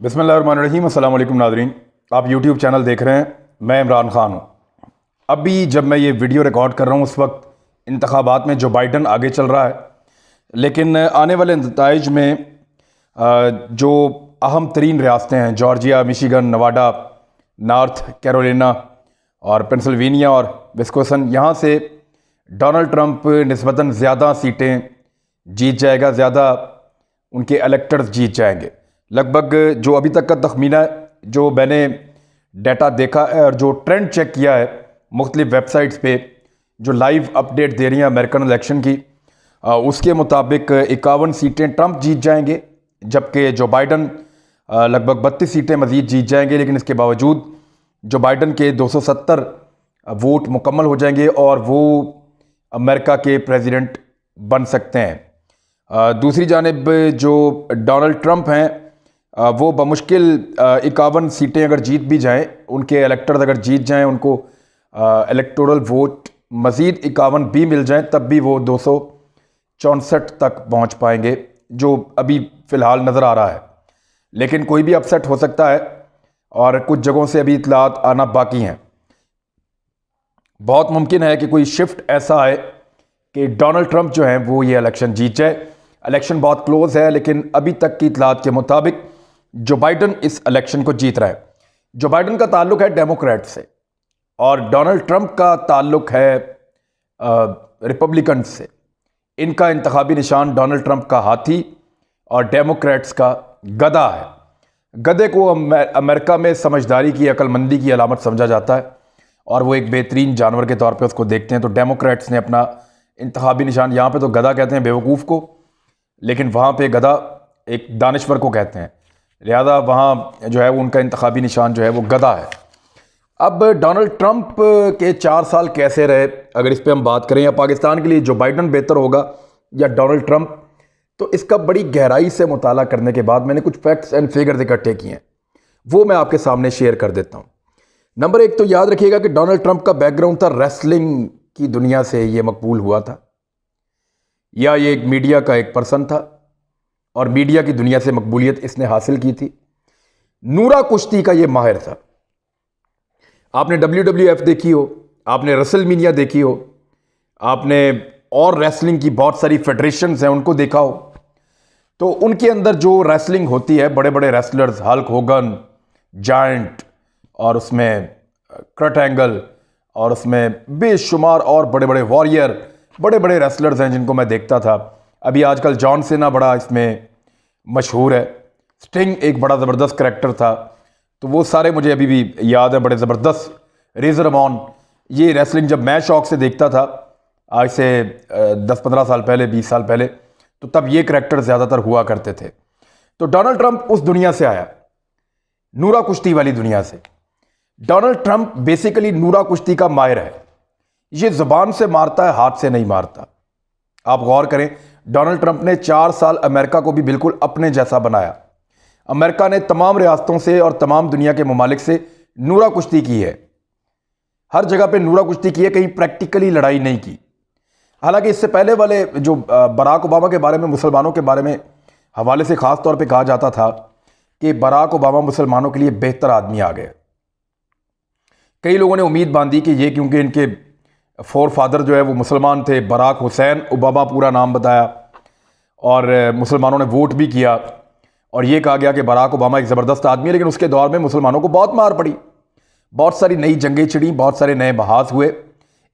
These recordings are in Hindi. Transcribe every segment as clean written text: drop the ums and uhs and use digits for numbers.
बिस्मिल्लाहिर्रहमानिर्रहीम। अस्सलाम वालेकुम नाज़रीन, आप यूट्यूब चैनल देख रहे हैं। मैं इमरान ख़ान हूँ। अभी जब मैं ये वीडियो रिकॉर्ड कर रहा हूँ उस वक्त इंतखाबात में जो बाइडन आगे चल रहा है, लेकिन आने वाले नताइज में जो अहम तरीन रियासतें हैं Georgia, Michigan, Nevada, north Carolina और पेंसिल्वेनिया और विस्कोसन, यहाँ से डोनाल्ड ट्रंप निस्बतन ज़्यादा सीटें जीत जाएगा, ज़्यादा उनके इलेक्टर्स जीत जाएंगे। लगभग जो अभी तक का तखमीना है, जो मैंने डाटा देखा है और जो ट्रेंड चेक किया है मुख्तलिफ वेबसाइट्स पे जो लाइव अपडेट दे रही हैं अमेरिकन इलेक्शन की, उसके मुताबिक 51 सीटें ट्रंप जीत जाएंगे, जबकि जो बाइडन लगभग 32 सीटें मज़ीद जीत जाएंगे। लेकिन इसके बावजूद जो बाइडन के 270 वोट मुकम्मल हो जाएंगे और वो अमेरिका के प्रेसिडेंट बन सकते हैं। दूसरी जानिब जो डोनाल्ड ट्रंप हैं, वो बमुश्किल 51 सीटें अगर जीत भी जाएं, उनके इलेक्टर्स अगर जीत जाएं, उनको इलेक्टोरल वोट मज़ीद 51 भी मिल जाएं, तब भी वो 264 तक पहुंच पाएंगे, जो अभी फ़िलहाल नज़र आ रहा है। लेकिन कोई भी अपसेट हो सकता है और कुछ जगहों से अभी इतलात आना बाकी हैं। बहुत मुमकिन है कि कोई शिफ्ट ऐसा आए कि डोनाल्ड ट्रंप जो हैं वो ये इलेक्शन जीत जाए। इलेक्शन बहुत क्लोज है, लेकिन अभी तक की इतलात के मुताबिक जो बाइडन इस इलेक्शन को जीत रहा है। जो बाइडन का ताल्लुक है डेमोक्रेट से और डोनाल्ड ट्रंप का ताल्लुक है रिपब्लिकन से। इनका इंतखाबी निशान डोनाल्ड ट्रंप का हाथी और डेमोक्रेट्स का गधा है। गधे को अमेरिका में समझदारी की, अक्लमंदी की अलामत समझा जाता है और वो एक बेहतरीन जानवर के तौर पे उसको देखते हैं। तो डेमोक्रेट्स ने अपना इंतखाबी निशान, यहाँ पे तो गधा कहते हैं बेवकूफ़ को, लेकिन वहाँ पे गधा एक दानिश्वर को कहते हैं, लिहाजा वहाँ जो है वो उनका इंतखाबी निशान जो है वो गधा है। अब डोनाल्ड ट्रंप के 4 साल कैसे रहे, अगर इस पर हम बात करें, या पाकिस्तान के लिए जो बाइडन बेहतर होगा या डोनाल्ड ट्रंप, तो इसका बड़ी गहराई से मुताला करने के बाद मैंने कुछ फैक्ट्स एंड फिगर्स इकट्ठे किए हैं, वो मैं आपके सामने शेयर कर देता हूँ। नंबर 1 तो याद रखिएगा कि डोनाल्ड ट्रंप का बैकग्राउंड था, रेसलिंग की दुनिया से ये मकबूल हुआ था, या ये एक मीडिया का एक पर्सन था और मीडिया की दुनिया से मकबूलियत इसने हासिल की थी। नूरा कुश्ती का ये माहिर था। आपने WWF देखी हो, आपने रेसलमेनिया देखी हो, आपने और रेसलिंग की बहुत सारी फेडरेशंस हैं उनको देखा हो, तो उनके अंदर जो रेसलिंग होती है, बड़े बड़े रेसलर्स, हल्क होगन, जायंट, और उसमें कर्ट एंगल, और उसमें बेशुमार और बड़े बड़े वॉरियर, बड़े बड़े रेसलर्स हैं जिनको मैं देखता था। अभी आजकल जॉन सेना बड़ा इसमें मशहूर है, स्टिंग एक बड़ा ज़बरदस्त करैक्टर था, तो वो सारे मुझे अभी भी याद है, बड़े ज़बरदस्त। रेज़र रमॉन, ये रेसलिंग जब मैं शौक से देखता था आज से 10-15 साल पहले, 20 साल पहले, तो तब ये करैक्टर ज़्यादातर हुआ करते थे। तो डोनाल्ड ट्रंप उस दुनिया से आया, नूरा कुश्ती वाली दुनिया से। डोनाल्ड ट्रंप बेसिकली नूरा कुश्ती का माहिर है। ये ज़ुबान से मारता है, हाथ से नहीं मारता। आप गौर करें, डोनाल्ड ट्रंप ने 4 साल अमेरिका को भी बिल्कुल अपने जैसा बनाया। अमेरिका ने तमाम रियासतों से और तमाम दुनिया के ममालिक से नूरा कुश्ती की है, हर जगह पे नूरा कुश्ती की है, कहीं प्रैक्टिकली लड़ाई नहीं की। हालांकि इससे पहले वाले जो बराक ओबामा के बारे में, मुसलमानों के बारे में हवाले से ख़ास तौर पे कहा जाता था कि बराक ओबामा मुसलमानों के लिए बेहतर आदमी आ गए। कई लोगों ने उम्मीद बांधी कि ये क्योंकि इनके फोर फादर जो है वो मुसलमान थे, बराक हुसैन ओबामा पूरा नाम बताया, और मुसलमानों ने वोट भी किया और ये कहा गया कि बराक ओबामा एक ज़बरदस्त आदमी है। लेकिन उसके दौर में मुसलमानों को बहुत मार पड़ी, बहुत सारी नई जंगें छिड़ी, बहुत सारे नए बहास हुए।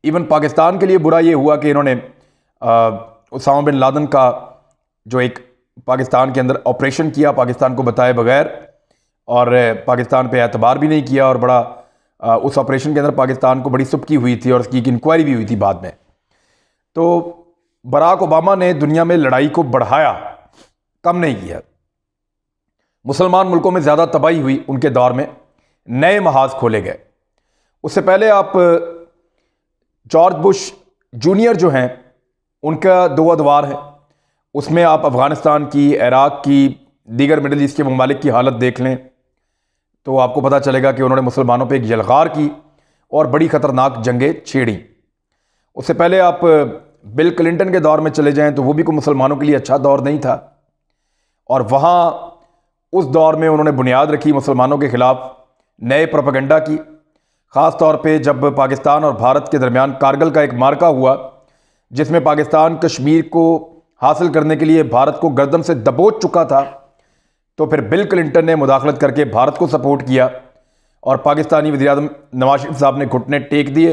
इवन पाकिस्तान के लिए बुरा ये हुआ कि इन्होंने उसामा बिन लादेन का जो एक पाकिस्तान के अंदर ऑपरेशन किया, पाकिस्तान को बताए बगैर, और पाकिस्तान पे एतबार भी नहीं किया, और बड़ा उस ऑपरेशन के अंदर पाकिस्तान को बड़ी सुबकी हुई थी और उसकी एक इंक्वायरी भी हुई थी बाद में। तो बराक ओबामा ने दुनिया में लड़ाई को बढ़ाया, कम नहीं किया। मुसलमान मुल्कों में ज़्यादा तबाही हुई उनके दौर में, नए महाज खोले गए। उससे पहले आप जॉर्ज बुश जूनियर जो हैं, उनका 2 अदवार है, उसमें आप अफ़गानिस्तान की, इराक़ की, दीगर मिडल ईस्ट के ममालिक की हालत देख लें तो आपको पता चलेगा कि उन्होंने मुसलमानों पे एक यलगार की और बड़ी ख़तरनाक जंगें छेड़ी। उससे पहले आप बिल क्लिंटन के दौर में चले जाएं तो वो भी कोई मुसलमानों के लिए अच्छा दौर नहीं था, और वहाँ उस दौर में उन्होंने बुनियाद रखी मुसलमानों के ख़िलाफ़ नए प्रोपेगेंडा की। ख़ास तौर पे जब पाकिस्तान और भारत के दरमियान कारगिल का एक मार्का हुआ, जिसमें पाकिस्तान कश्मीर को हासिल करने के लिए भारत को गर्दन से दबोच चुका था, तो फिर बिल क्लिंटन ने मुदाखलत करके भारत को सपोर्ट किया और पाकिस्तानी वज़ीर-ए-आज़म नवाज शरीफ साहब ने घुटने टेक दिए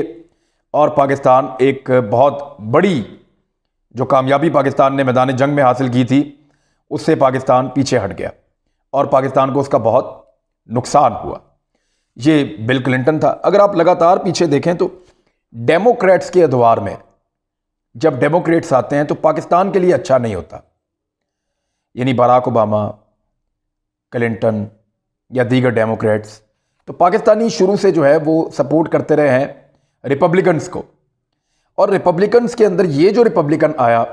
और पाकिस्तान एक बहुत बड़ी जो कामयाबी पाकिस्तान ने मैदान जंग में हासिल की थी, उससे पाकिस्तान पीछे हट गया और पाकिस्तान को उसका बहुत नुकसान हुआ। ये बिल क्लिंटन था। अगर आप लगातार पीछे देखें तो डेमोक्रेट्स के अदवार में जब डेमोक्रेट्स आते हैं तो पाकिस्तान के लिए अच्छा नहीं होता, यानी बराक ओबामा, क्लिंटन या दीगर डेमोक्रेट्स, तो पाकिस्तानी शुरू से जो है वो सपोर्ट करते रहे हैं रिपब्लिकन्स को। और रिपब्लिकन्स के अंदर ये जो रिपब्लिकन आया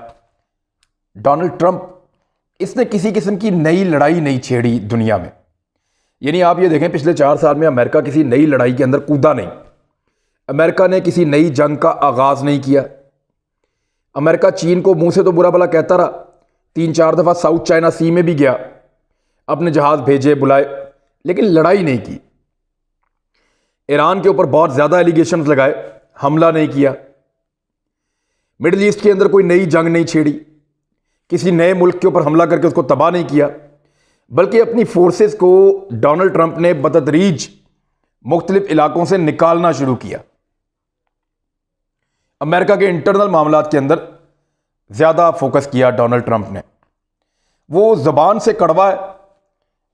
डोनाल्ड ट्रंप, इसने किसी किस्म की नई लड़ाई नहीं छेड़ी दुनिया में। यानी आप ये देखें, पिछले 4 साल में अमेरिका किसी नई लड़ाई के अंदर कूदा नहीं। अमेरिका ने किसी नई जंग का आगाज़ नहीं किया। अमेरिका चीन को मुंह से तो बुरा भला कहता रहा, 3-4 दफ़ा साउथ चाइना सी में भी गया, अपने जहाज़ भेजे, बुलाए, लेकिन लड़ाई नहीं की। ईरान के ऊपर बहुत ज़्यादा एलिगेशंस लगाए, हमला नहीं किया। मिडिल ईस्ट के अंदर कोई नई जंग नहीं छेड़ी, किसी नए मुल्क के ऊपर हमला करके उसको तबाह नहीं किया, बल्कि अपनी फोर्सेस को डोनाल्ड ट्रंप ने बतदरीज मुख्तलिफ इलाकों से निकालना शुरू किया। अमेरिका के इंटरनल मामलात के अंदर ज़्यादा फोकस किया डोनाल्ड ट्रंप ने। वो ज़बान से कड़वा है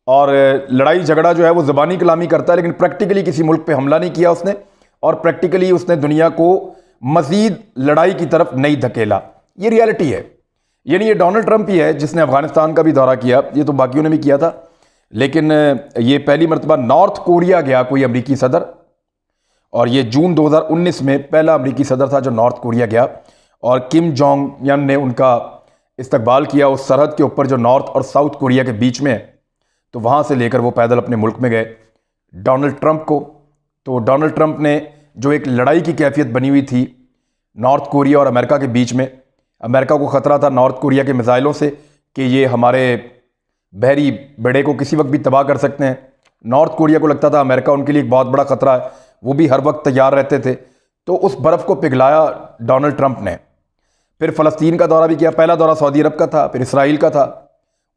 और लड़ाई झगड़ा जो है वो ज़बानी कलामी करता है, लेकिन प्रैक्टिकली किसी मुल्क पे हमला नहीं किया उसने, और प्रैक्टिकली उसने दुनिया को मज़ीद लड़ाई की तरफ नहीं धकेला। ये रियलिटी है। यानी ये डोनाल्ड ट्रंप ही है जिसने अफगानिस्तान का भी दौरा किया, ये तो बाकियों ने भी किया था, लेकिन ये पहली मरतबा नॉर्थ कोरिया गया कोई अमरीकी सदर, और ये जून 2019 में पहला अमरीकी सदर था जो नॉर्थ कोरिया गया, और किम जोंग यन ने उनका इस्तकबाल किया उस सरहद के ऊपर जो नॉर्थ और साउथ कोरिया के बीच में है। तो वहाँ से लेकर वो पैदल अपने मुल्क में गए डोनाल्ड ट्रंप को। तो डोनाल्ड ट्रंप ने जो एक लड़ाई की कैफियत बनी हुई थी नॉर्थ कोरिया और अमेरिका के बीच में, अमेरिका को ख़तरा था नॉर्थ कोरिया के मिसाइलों से कि ये हमारे बहरी बेड़े को किसी वक्त भी तबाह कर सकते हैं। नॉर्थ कोरिया को लगता था अमेरिका उनके लिए एक बहुत बड़ा ख़तरा है, वो भी हर वक्त तैयार रहते थे। तो उस बर्फ़ को पिघलाया डोनाल्ड ट्रंप ने। फिर फ़लस्तीन का दौरा भी किया। पहला दौरा सऊदी अरब का था, फिर इसराइल का था,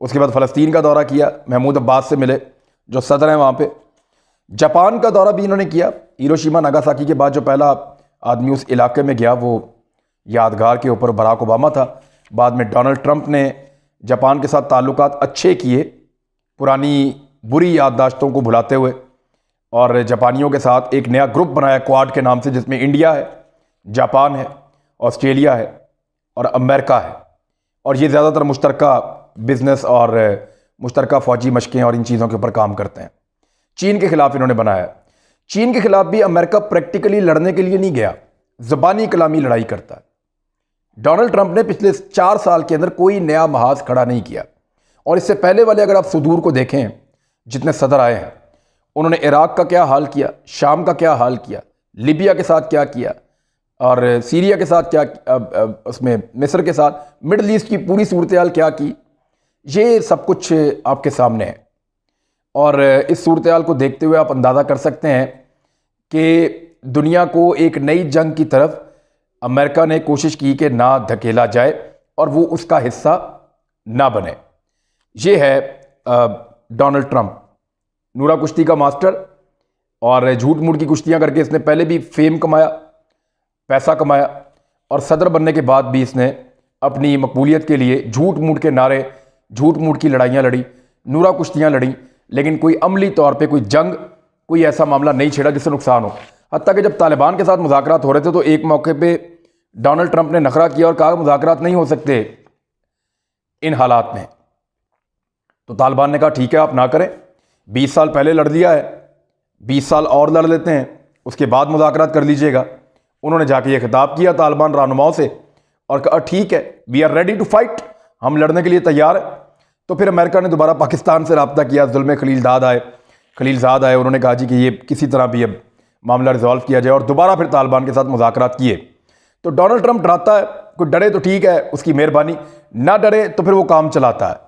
उसके बाद फ़लस्तीन का दौरा किया, महमूद अब्बास से मिले जो सदर हैं वहाँ पे। जापान का दौरा भी इन्होंने किया। हिरोशिमा नागासाकी के बाद जो पहला आदमी उस इलाके में गया वो यादगार के ऊपर बराक ओबामा था। बाद में डोनाल्ड ट्रंप ने जापान के साथ ताल्लुकात अच्छे किए, पुरानी बुरी याददाश्तों को भुलाते हुए, और जापानियों के साथ एक नया ग्रुप बनाया क्वाड के नाम से, जिसमें इंडिया है, जापान है, ऑस्ट्रेलिया है और अमेरिका है। और ये ज़्यादातर मुश्तरका बिजनेस और मुश्तरका फ़ौजी मशक़ें और इन चीज़ों के ऊपर काम करते हैं। चीन के ख़िलाफ़ इन्होंने बनाया। चीन के ख़िलाफ़ भी अमेरिका प्रैक्टिकली लड़ने के लिए नहीं गया, ज़बानी कलामी लड़ाई करता है। डोनाल्ड ट्रंप ने पिछले 4 साल के अंदर कोई नया महाज खड़ा नहीं किया। और इससे पहले वाले अगर आप सुदूर को देखें, जितने सदर आए हैं, उन्होंने इराक़ का क्या हाल किया, शाम का क्या हाल किया, लीबिया के साथ क्या किया, और सीरिया के साथ क्या, उसमें मिस्र के साथ, मिडल ईस्ट की पूरी सूरत हाल क्या की, ये सब कुछ आपके सामने है। और इस सूरत हाल को देखते हुए आप अंदाज़ा कर सकते हैं कि दुनिया को एक नई जंग की तरफ अमेरिका ने कोशिश की कि ना धकेला जाए और वो उसका हिस्सा ना बने। ये है डोनाल्ड ट्रंप, नूरा कुश्ती का मास्टर, और झूठ मूठ की कुश्तियाँ करके इसने पहले भी फेम कमाया, पैसा कमाया, और सदर बनने के बाद भी इसने अपनी मकबूलियत के लिए झूठ मूठ के नारे, झूठ मूठ की लड़ाइयाँ लड़ी, नूरा कुश्तियाँ लड़ी, लेकिन कोई अमली तौर पे कोई जंग, कोई ऐसा मामला नहीं छेड़ा जिससे नुकसान हो। हत्ता कि जब तालिबान के साथ मुज़ाकरात हो रहे थे तो एक मौके पे डोनाल्ड ट्रंप ने नखरा किया और कहा मुज़ाकरात नहीं हो सकते इन हालात में। तो तालिबान ने कहा ठीक है आप ना करें, 20 साल पहले लड़ लिया है, 20 साल और लड़ लेते हैं, उसके बाद मुज़ाकरात कर लीजिएगा। उन्होंने जाके ये खिताब किया तालिबान रहनुमाओं से और कहा ठीक है, we are ready to fight, हम लड़ने के लिए तैयार हैं। तो फिर अमेरिका ने दोबारा पाकिस्तान से रब्ता किया, जुल्म खलीलज़ाद आए, उन्होंने कहा जी कि ये किसी तरह भी अब मामला रिजॉल्व किया जाए, और दोबारा फिर तालिबान के साथ मुज़ाकरात किए। तो डोनाल्ड ट्रंप डराता है, कोई डरे तो ठीक है उसकी मेहरबानी, ना डरे तो फिर वो काम चलाता है।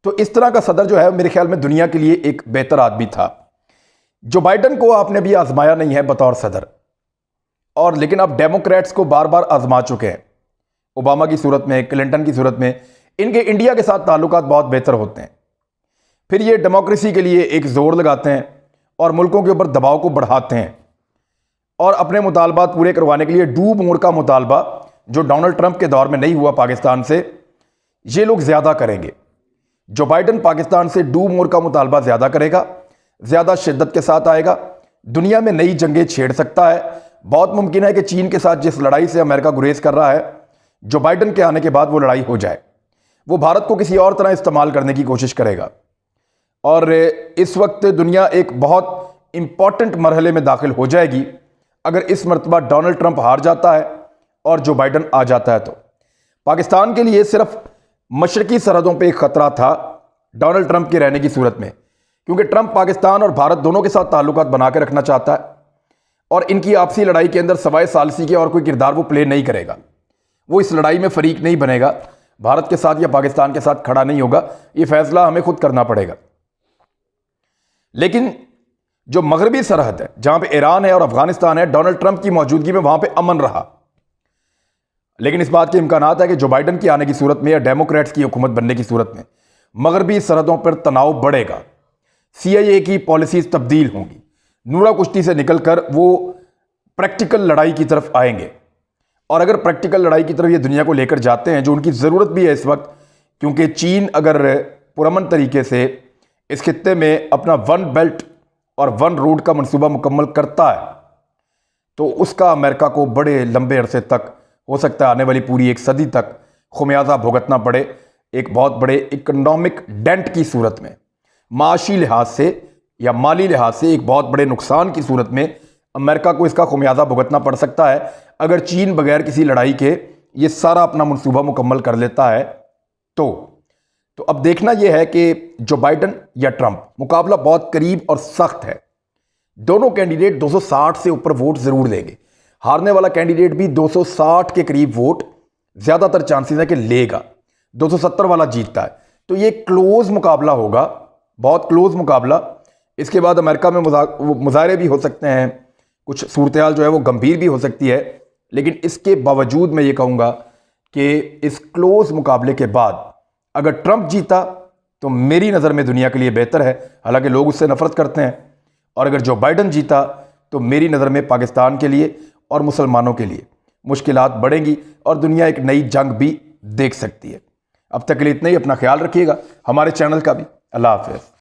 तो इस तरह का सदर जो है मेरे ख्याल में दुनिया के लिए एक बेहतर आदमी था। जो बाइडन को आपने भी आजमाया नहीं है बतौर सदर, और लेकिन आप डेमोक्रेट्स को बार बार आजमा चुके हैं। ओबामा की सूरत में, क्लिंटन की सूरत में इनके इंडिया के साथ ताल्लुकात बहुत बेहतर होते हैं। फिर ये डेमोक्रेसी के लिए एक जोर लगाते हैं और मुल्कों के ऊपर दबाव को बढ़ाते हैं और अपने मुतालबात पूरे करवाने के लिए डू मोर का मुतालबा जो डोनाल्ड ट्रंप के दौर में नहीं हुआ पाकिस्तान से, ये लोग ज़्यादा करेंगे। जो बाइडन पाकिस्तान से डू मोर का मुतालबा ज़्यादा करेगा, ज़्यादा शिद्दत के साथ आएगा, दुनिया में नई जंगें छेड़ सकता है। बहुत मुमकिन है कि चीन के साथ जिस लड़ाई से अमेरिका गुरेज कर रहा है, जो बाइडन के आने के बाद वो लड़ाई हो जाए। वो भारत को किसी और तरह इस्तेमाल करने की कोशिश करेगा। और इस वक्त दुनिया एक बहुत इंपॉर्टेंट मरहले में दाखिल हो जाएगी अगर इस मरतबा डोनाल्ड ट्रंप हार जाता है और जो बाइडन आ जाता है। तो पाकिस्तान के लिए सिर्फ मशरकी सरहदों पे एक ख़तरा था डोनाल्ड ट्रंप के रहने की सूरत में, क्योंकि ट्रंप पाकिस्तान और भारत दोनों के साथ ताल्लुकात बना के रखना चाहता है और इनकी आपसी लड़ाई के अंदर सवाए सालसी के और कोई किरदार वो प्ले नहीं करेगा। वो इस लड़ाई में फरीक नहीं बनेगा, भारत के साथ या पाकिस्तान के साथ खड़ा नहीं होगा। ये फैसला हमें खुद करना पड़ेगा। लेकिन जो मगरबी सरहद है जहां पे ईरान है और अफगानिस्तान है, डोनाल्ड ट्रंप की मौजूदगी में वहां पे अमन रहा। लेकिन इस बात के इम्कानात है कि जो बाइडन की आने की सूरत में या डेमोक्रेट्स की हुकूमत बनने की सूरत में मगरबी सरहदों पर तनाव बढ़ेगा, CIA की पॉलिसीज तब्दील होंगी, नूरा कुश्ती से निकलकर वो प्रैक्टिकल लड़ाई की तरफ आएंगे। और अगर प्रैक्टिकल लड़ाई की तरफ ये दुनिया को लेकर जाते हैं, जो उनकी ज़रूरत भी है इस वक्त, क्योंकि चीन अगर पुरअमन तरीके से इस खित्ते में अपना वन बेल्ट और वन रोड का मंसूबा मुकम्मल करता है, तो उसका अमेरिका को बड़े लंबे अरसे तक, हो सकता है आने वाली पूरी एक सदी तक, खुमियाजा भुगतना पड़े एक बहुत बड़े इकोनॉमिक डेंट की सूरत में, माशी लिहाज से या माली लिहाज से एक बहुत बड़े नुकसान की सूरत में अमेरिका को इसका खुमियाजा भुगतना पड़ सकता है अगर चीन बगैर किसी लड़ाई के ये सारा अपना मंसूबा मुकम्मल कर लेता है। तो अब देखना यह है कि जो बाइडन या ट्रंप, मुकाबला बहुत करीब और सख्त है। दोनों कैंडिडेट 260 से ऊपर वोट जरूर देंगे। हारने वाला कैंडिडेट भी 260 के करीब वोट ज़्यादातर चांसेस है कि लेगा, 270 वाला जीतता है। तो ये क्लोज मुकाबला होगा, बहुत क्लोज मुकाबला। इसके बाद अमेरिका में मुजाहरे भी हो सकते हैं, कुछ सूरत हाल जो है वो गंभीर भी हो सकती है। लेकिन इसके बावजूद मैं ये कहूँगा कि इस क्लोज मुकाबले के बाद अगर ट्रंप जीता तो मेरी नज़र में दुनिया के लिए बेहतर है, हालांकि लोग उससे नफरत करते हैं। और अगर जो बाइडन जीता तो मेरी नज़र में पाकिस्तान के लिए और मुसलमानों के लिए मुश्किलात बढ़ेंगी और दुनिया एक नई जंग भी देख सकती है। अब तक के लिए इतना ही। अपना ख्याल रखिएगा, हमारे चैनल का भी। अल्लाह हाफ़िज़।